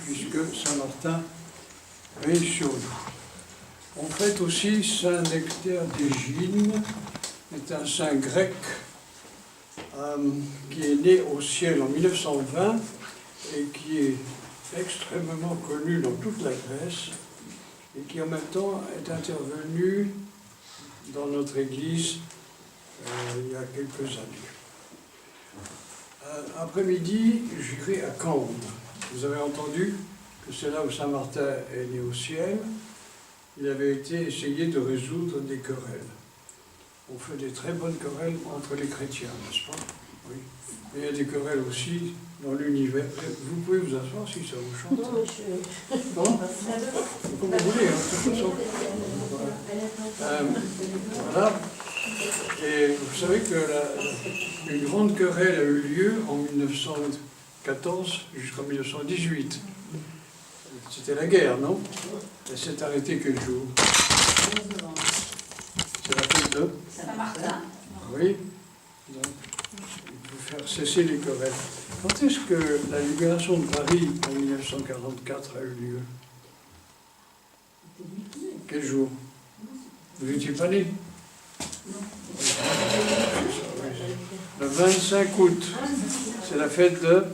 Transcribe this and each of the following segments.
puisque Saint-Martin veille sur nous. On fête aussi Saint Nectaire d'Égine, est un saint grec qui est né au ciel en 1920 et qui est extrêmement connu dans toute la Grèce et qui en même temps est intervenu dans notre Église il y a quelques années. Après-midi, j'irai à Cambes. Vous avez entendu que c'est là où Saint Martin est né au ciel. Il avait été essayé de résoudre des querelles. On fait des très bonnes querelles entre les chrétiens, n'est-ce pas? Oui. Mais il y a des querelles aussi dans l'univers. Vous pouvez vous asseoir si ça vous chante. Non, je... Non? Comme vous voulez, hein, de toute façon. Voilà. Et vous savez que une grande querelle a eu lieu en 1914 jusqu'en 1918. C'était la guerre, non? Elle s'est arrêtée quel jour? C'est la fête de Saint-Martin. Oui. Donc, il faut faire cesser les querelles. Quand est-ce que la libération de Paris en 1944 a eu lieu? Quel jour? Vous n'étiez pas né? Le 25 août. C'est la fête de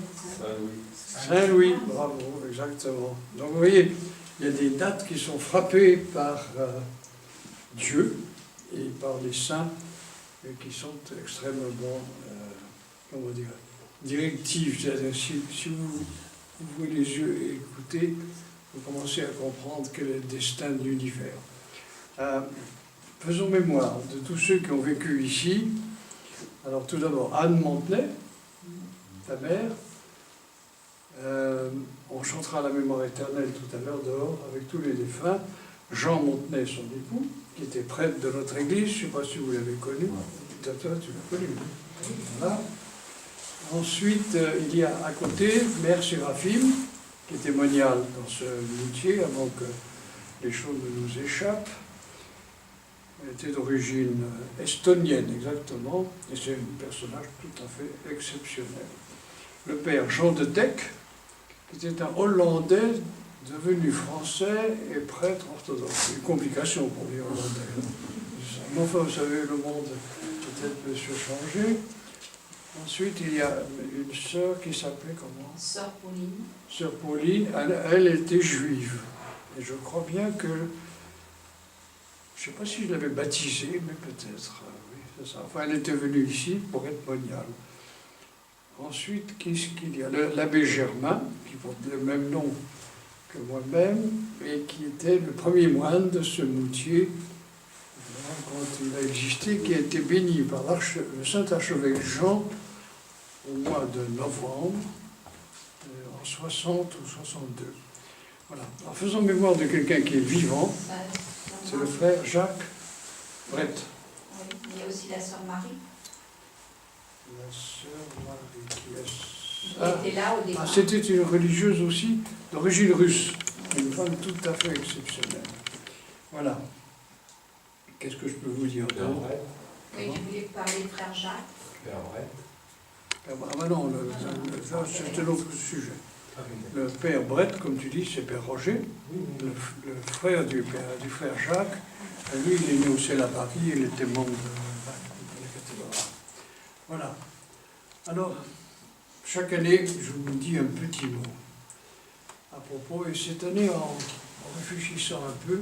Saint-Louis. Bravo, exactement. Donc vous voyez, il y a des dates qui sont frappées par Dieu et par les saints et qui sont extrêmement, comment dire, directives. C'est-à-dire, si vous ouvrez les yeux et écoutez, vous commencez à comprendre quel est le destin de l'univers. Faisons mémoire de tous ceux qui ont vécu ici. Alors tout d'abord, Anne Montenay, ta mère. On chantera la mémoire éternelle tout à l'heure dehors avec tous les défunts. Jean Montenay, son époux, qui était prêtre de notre église. Je ne sais pas si vous l'avez connu. Toi, tu l'as connu. Voilà. Ensuite, il y a à côté Mère Séraphime, qui est témoignale dans ce métier avant que les choses ne nous échappent. Elle était d'origine estonienne, exactement, et c'est un personnage tout à fait exceptionnel. Le père Jean de Deck, qui était un Hollandais devenu français et prêtre orthodoxe. Une complication pour les Hollandais. Mais enfin, vous savez, le monde peut-être peut se changer. Ensuite, il y a une sœur qui s'appelait comment? Sœur Pauline. Sœur Pauline, elle était juive. Et je crois bien que... Je ne sais pas si je l'avais baptisée, mais peut-être. Oui, c'est ça. Enfin, elle était venue ici pour être moniale. Ensuite, qu'est-ce qu'il y a? L'abbé Germain, qui porte le même nom que moi-même, et qui était le premier moine de ce moutier, quand il a existé, qui a été béni par le Saint-Archevêque Jean au mois de novembre, en 60 ou 62. Voilà. En faisant mémoire de quelqu'un qui est vivant, c'est le frère Jacques Brett. Oui, il y a aussi la sœur Marie. La sœur Marie qui est... Elle était là au départ. C'était une religieuse aussi, d'origine russe. Une femme tout à fait exceptionnelle. Voilà. Qu'est-ce que je peux vous dire? Oui, je voulais parler de frère Jacques. Ah ben non, c'est un autre sujet. Le père Brett, comme tu dis, c'est père Roger, le frère du frère Jacques. Lui, il est né au ciel à Paris, il était membre de la cathédrale. Voilà. Alors, chaque année, je vous dis un petit mot à propos, et cette année, en réfléchissant un peu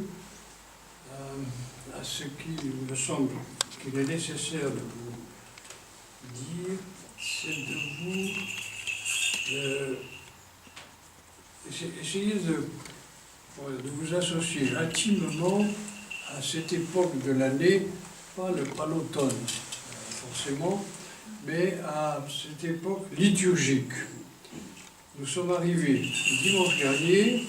à ce qu'il me semble qu'il est nécessaire de vous dire, c'est de vous essayer de vous associer intimement à cette époque de l'année, pas l'automne forcément, mais à cette époque liturgique. Nous sommes arrivés dimanche dernier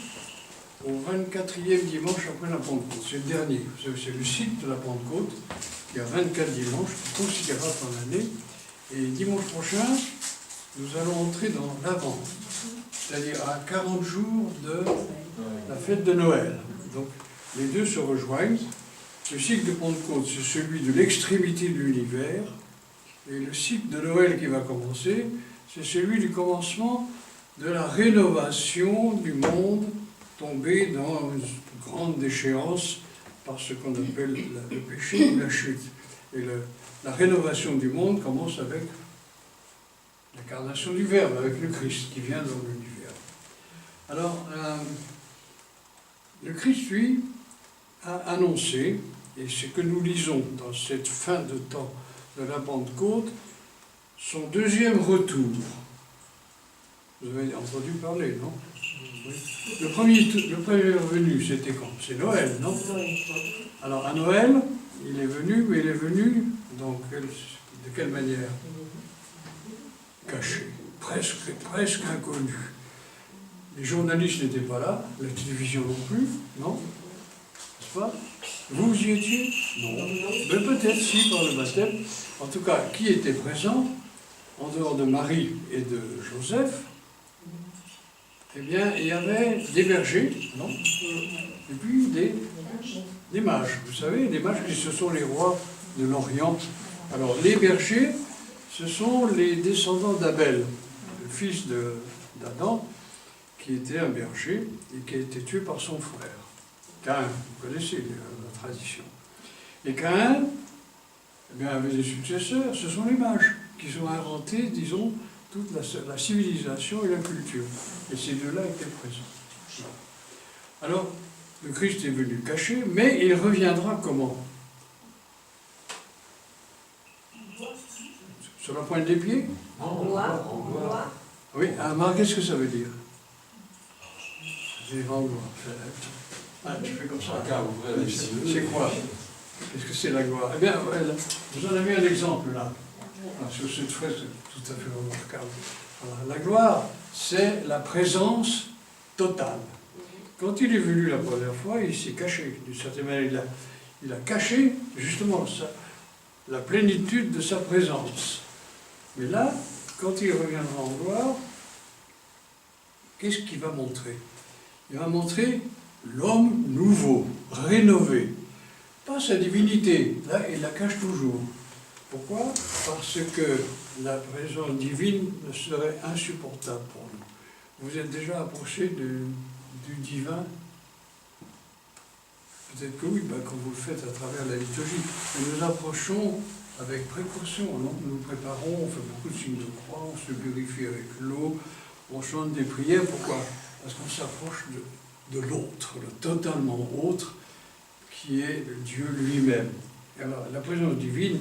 au 24e dimanche après la Pentecôte. C'est le dernier, vous savez, c'est le cycle de la Pentecôte. Il y a 24 dimanches, considérables dans l'année. Et dimanche prochain, nous allons entrer dans l'Avent, c'est-à-dire à 40 jours de la fête de Noël. Donc les deux se rejoignent. Le cycle de Pentecôte, c'est celui de l'extrémité de l'univers. Et le cycle de Noël qui va commencer, c'est celui du commencement de la rénovation du monde tombé dans une grande déchéance par ce qu'on appelle le péché ou la chute. Et la rénovation du monde commence avec l'incarnation du Verbe, avec le Christ qui vient dans l'univers. Alors, le Christ, lui, a annoncé, et c'est que nous lisons dans cette fin de temps de la Pentecôte, son deuxième retour. Vous avez entendu parler, non? Oui. Le premier venu, c'était quand? C'est Noël, non? Alors, à Noël, il est venu, mais il est venu de quelle manière? Caché, presque inconnu. Les journalistes n'étaient pas là, la télévision non plus, non? N'est-ce pas? Vous y étiez? Non. Mais peut-être si, par le baptême. En tout cas, qui était présent, en dehors de Marie et de Joseph? Eh bien, il y avait des bergers, non? Et puis des mages. Vous savez, des mages, ce sont les rois de l'Orient. Alors, les bergers, ce sont les descendants d'Abel, le fils d'Adam, qui était un berger et qui a été tué par son frère. Caïn, vous connaissez la tradition. Et Caïn, eh bien, avait des successeurs, ce sont les mages, qui ont inventé, disons, toute la civilisation et la culture. Et ces deux-là étaient présents. Alors, le Christ est venu caché, mais il reviendra comment? Sur la pointe des pieds? En gloire. Oui, Amar, qu'est-ce que ça veut dire? En gloire. Ah, tu fais comme ça. C'est quoi? Qu'est-ce que c'est la gloire? Eh bien, vous en avez un exemple là, sur cette fresque tout à fait remarquable. Alors, la gloire, c'est la présence totale. Quand il est venu la première fois, il s'est caché. D'une certaine manière, il a caché justement la plénitude de sa présence. Mais là, quand il reviendra en gloire, qu'est-ce qu'il va montrer? Il va montrer l'homme nouveau, rénové. Pas sa divinité, là, il la cache toujours. Pourquoi? Parce que la présence divine ne serait insupportable pour nous. Vous êtes déjà approché du divin? Peut-être que oui, quand vous le faites à travers la liturgie. Mais nous approchons avec précaution, non? Nous nous préparons, on fait beaucoup de signes de croix, on se purifie avec l'eau, on chante des prières. Pourquoi? Parce qu'on s'approche de l'autre, le totalement autre, qui est Dieu lui-même. Alors, la présence divine,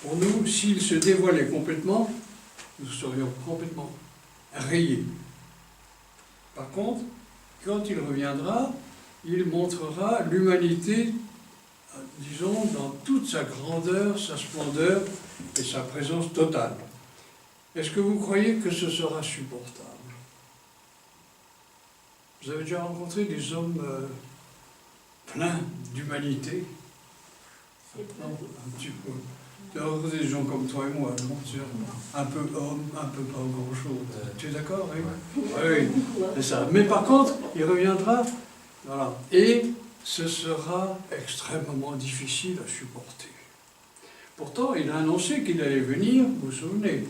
pour nous, s'il se dévoilait complètement, nous serions complètement rayés. Par contre, quand il reviendra, il montrera l'humanité, disons, dans toute sa grandeur, sa splendeur et sa présence totale. Est-ce que vous croyez que ce sera supportable? Vous avez déjà rencontré des hommes pleins d'humanité? Non, un petit peu. Tu as rencontré des gens comme toi et moi, non? Un peu homme, un peu pas grand-chose. Tu es d'accord? Oui, oui, c'est ça. Mais par contre, il reviendra, voilà, et ce sera extrêmement difficile à supporter. Pourtant, il a annoncé qu'il allait venir, vous vous souvenez?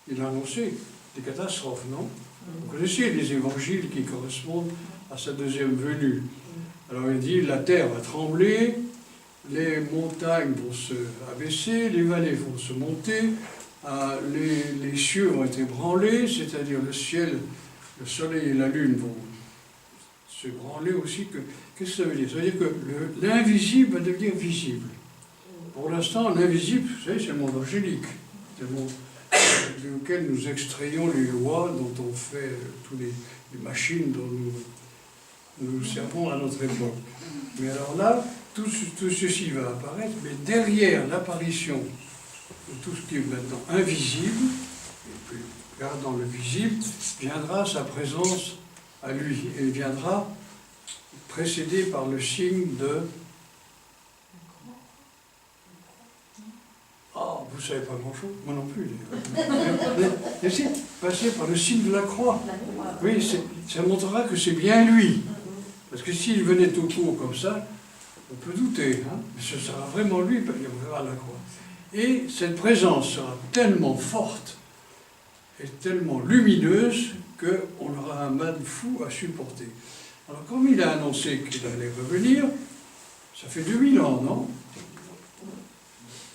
Il a annoncé des catastrophes, non? Vous connaissez les évangiles qui correspondent à sa deuxième venue. Alors il dit, la terre va trembler, les montagnes vont se abaisser, les vallées vont se monter, les cieux vont être ébranlés, c'est-à-dire le ciel, le soleil et la lune vont se branler aussi. Qu'est-ce que ça veut dire? Ça veut dire que l'invisible va devenir visible. Pour l'instant, l'invisible, vous savez, c'est le monde angélique. C'est le monde duquel nous extrayons les lois dont on fait toutes les machines dont nous servons à notre époque. Mais alors là, tout ceci va apparaître, mais derrière l'apparition de tout ce qui est maintenant invisible, et puis regardant le visible, viendra sa présence à lui, et viendra précédé par le signe de... Ah, vous ne savez pas grand-chose, moi non plus. Mais si, passer par le signe de la croix. Oui, ça montrera que c'est bien lui. Parce que s'il venait tout court comme ça, on peut douter, hein, mais ce sera vraiment lui, il verra la croix. Et cette présence sera tellement forte est tellement lumineuse qu'on aura un mal fou à supporter. Alors, comme il a annoncé qu'il allait revenir, ça fait 2000 ans, non?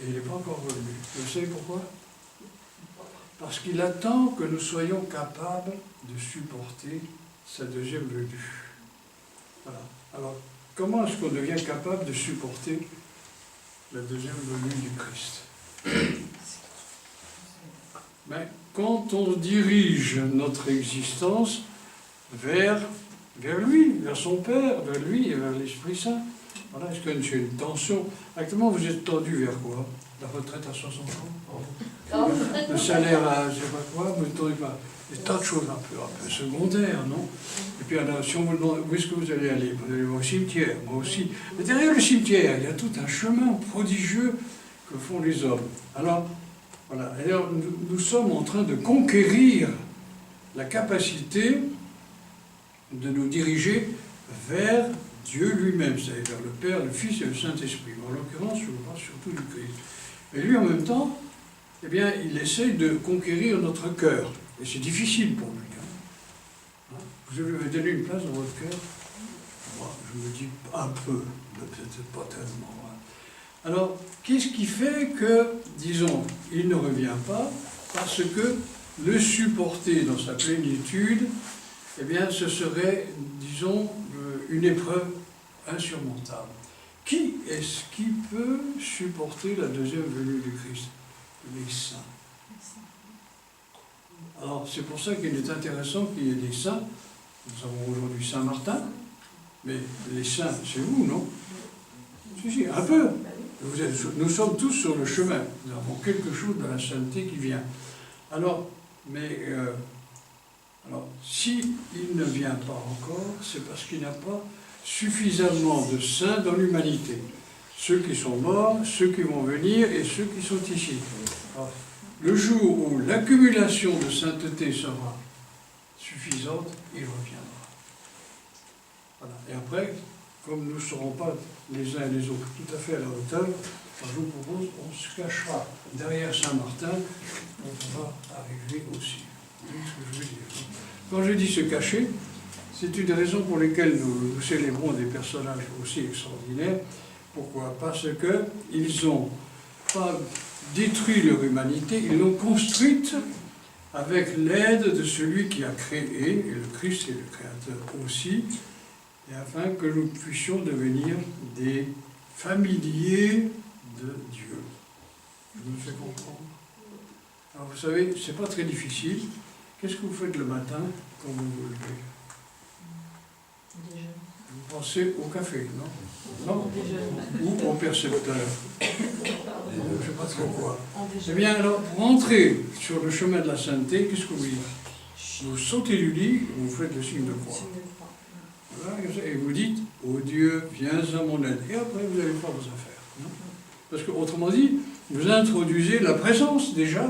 Et il n'est pas encore revenu. Vous savez pourquoi? Parce qu'il attend que nous soyons capables de supporter sa deuxième venue. Voilà. Alors, comment est-ce qu'on devient capable de supporter la deuxième venue du Christ? Mais quand on dirige notre existence vers lui, vers son Père, vers lui et vers l'Esprit Saint. Voilà, est-ce que c'est une tension? Actuellement, vous êtes tendu vers quoi? La retraite à 60 ans? Le salaire à je ne sais pas quoi? Vous ne tendez pas. Des tas de choses un peu secondaires, non? Et puis, alors, si on vous demande où est-ce que vous allez aller? Vous allez au cimetière, moi aussi. Mais derrière le cimetière, il y a tout un chemin prodigieux que font les hommes. Alors, voilà. Alors, nous sommes en train de conquérir la capacité de nous diriger vers Dieu lui-même, c'est-à-dire vers le Père, le Fils et le Saint-Esprit. En l'occurrence, je vous parle surtout du Christ. Et lui, en même temps, eh bien, il essaye de conquérir notre cœur. Et c'est difficile pour lui. Vous lui avez donné une place dans votre cœur? Moi, je me dis un peu, mais peut-être pas tellement. Alors, qu'est-ce qui fait que, disons, il ne revient pas? Parce que le supporter dans sa plénitude, eh bien, ce serait, disons, une épreuve insurmontable. Qui est-ce qui peut supporter la deuxième venue du Christ? Les saints. Alors, c'est pour ça qu'il est intéressant qu'il y ait des saints. Nous avons aujourd'hui Saint Martin, mais les saints, c'est vous, non? Si, un peu. Nous sommes tous sur le chemin. Nous avons quelque chose de la sainteté qui vient. Alors, si il ne vient pas encore, c'est parce qu'il n'y a pas suffisamment de saints dans l'humanité. Ceux qui sont morts, ceux qui vont venir et ceux qui sont ici. Alors, le jour où l'accumulation de sainteté sera suffisante, il reviendra. Voilà. Et après, comme nous ne serons pas les uns et les autres tout à fait à la hauteur, je vous propose, on se cachera derrière Saint-Martin, on pourra arriver aussi. Vous voyez ce que je veux dire? Quand je dis se cacher, c'est une des raisons pour lesquelles nous célébrons des personnages aussi extraordinaires. Pourquoi? Parce qu'ils n'ont pas détruit leur humanité, ils l'ont construite avec l'aide de celui qui a créé, et le Christ est le Créateur aussi, et afin que nous puissions devenir des familiers de Dieu. Je me fais comprendre. Alors vous savez, c'est pas très difficile. Qu'est-ce que vous faites le matin quand vous vous levez? Vous pensez au café, non? Non? Ou au percepteur? Je ne sais pas trop quoi. Eh bien alors, pour entrer sur le chemin de la sainteté, qu'est-ce que vous dites? Vous sautez du lit, vous faites le signe de croix. Voilà, et vous dites, oh Dieu, viens à mon aide. Et après, vous allez faire vos affaires. Non? Parce que, autrement dit, vous introduisez la présence déjà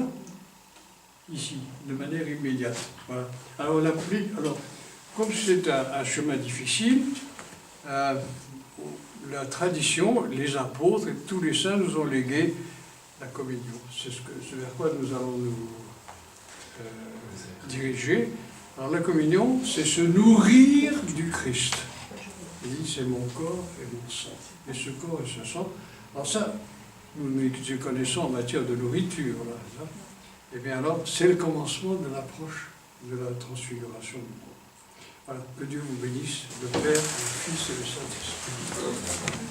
ici, de manière immédiate. Voilà. Alors, comme c'est un chemin difficile, la tradition, les apôtres et tous les saints nous ont légué la communion. C'est vers quoi nous allons nous diriger. Alors la communion, c'est se nourrir du Christ. Il dit, c'est mon corps et mon sang. Et ce corps et ce sang. Alors ça, nous nous connaissons en matière de nourriture. Là. Et bien alors, c'est le commencement de l'approche de la transfiguration du monde. Voilà, que Dieu vous bénisse, le Père, le Fils et le Saint-Esprit.